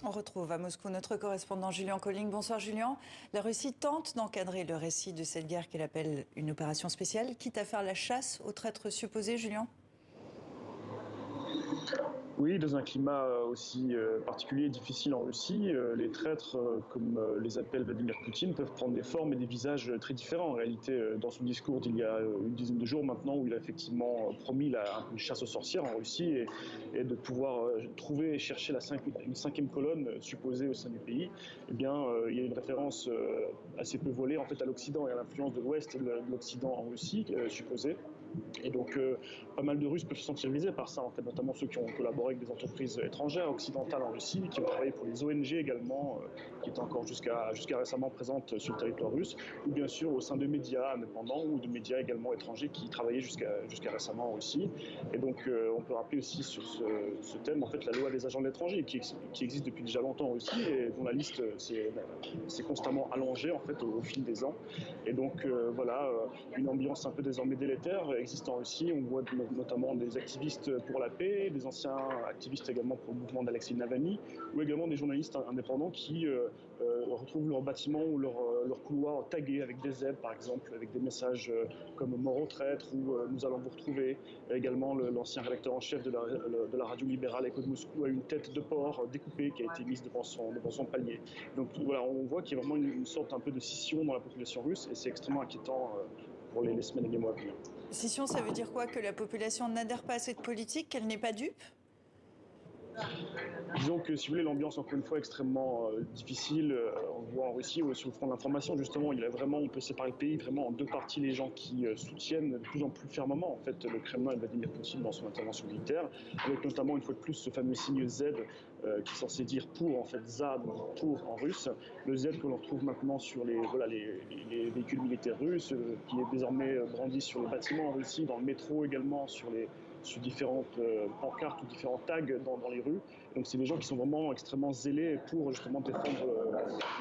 On retrouve à Moscou notre correspondant Julien Colling. Bonsoir Julien. La Russie tente d'encadrer le récit de cette guerre qu'elle appelle une opération spéciale, quitte à faire la chasse aux traîtres supposés, Julien. Oui, dans un climat aussi particulier et difficile en Russie, les traîtres, comme les appelle Vladimir Poutine, peuvent prendre des formes et des visages très différents. En réalité, dans son discours d'il y a une dizaine de jours maintenant, où il a effectivement promis une chasse aux sorcières en Russie et de pouvoir trouver et chercher une cinquième colonne supposée au sein du pays, eh bien, il y a une référence assez peu volée en fait, à l'Occident et à l'influence de l'Ouest et de l'Occident en Russie, supposée. Et donc, pas mal de Russes peuvent se sentir visés par ça, en fait, notamment ceux qui ont collaboré avec des entreprises étrangères, occidentales en Russie, qui ont travaillé pour les ONG également, qui étaient encore jusqu'à récemment présentes sur le territoire russe, ou bien sûr au sein de médias indépendants ou de médias également étrangers qui travaillaient jusqu'à récemment en Russie. Et donc, on peut rappeler aussi sur ce thème, en fait, la loi des agents de l'étranger, qui existe depuis déjà longtemps en Russie et dont la liste s'est constamment allongée, en fait, au fil des ans. Et donc, voilà, une ambiance un peu désormais délétère existe en Russie. On voit notamment des activistes pour la paix, des anciens activistes également pour le mouvement d'Alexei Navalny, ou également des journalistes indépendants qui retrouvent leur bâtiment ou leur couloir tagués avec des aides, par exemple, avec des messages comme mort aux traîtres ou nous allons vous retrouver. Également, l'ancien rédacteur en chef de la radio libérale Écho de Moscou a une tête de porc découpée qui a été mise devant son palier. Donc voilà, on voit qu'il y a vraiment une sorte un peu de scission dans la population russe et c'est extrêmement inquiétant pour les semaines et les mois à venir. Scission, ça veut dire quoi? Que la population n'adhère pas à cette politique, qu'elle n'est pas dupe? Disons que, si vous voulez, l'ambiance, encore une fois, extrêmement difficile. On le voit en Russie, sur le front de l'information, justement, on peut séparer le pays vraiment en deux parties. Les gens qui soutiennent de plus en plus fermement, en fait, le Kremlin et Vladimir Poutine dans son intervention militaire, avec notamment, une fois de plus, ce fameux signe Z, qui est censé dire pour, en fait, ZA, donc pour en russe. Le Z que l'on retrouve maintenant sur les véhicules militaires russes, qui est désormais brandi sur les bâtiments en Russie, dans le métro également, sur différentes pancartes ou différents tags dans les rues. Donc c'est des gens qui sont vraiment extrêmement zélés pour justement défendre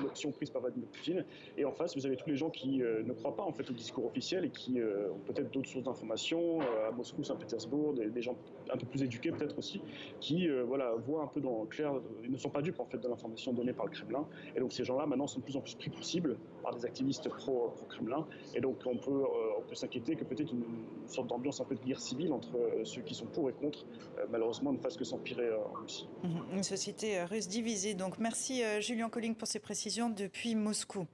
l'option prise par Vladimir Poutine. Et en face, vous avez tous les gens qui ne croient pas en fait au discours officiel et qui ont peut-être d'autres sources d'informations, à Moscou, Saint-Pétersbourg, des gens un peu plus éduqués peut-être aussi, qui voient un peu dans le clair, ils ne sont pas dupes en fait de l'information donnée par le Kremlin. Et donc ces gens-là maintenant sont de plus en plus pris pour cible par des activistes pro-Kremlin. Et donc on peut s'inquiéter que peut-être une sorte d'ambiance un peu de guerre civile entre ceux qui sont pour et contre, malheureusement, ne fasse que s'empirer en Russie. Une société russe divisée. Donc merci Julien Colling pour ces précisions depuis Moscou.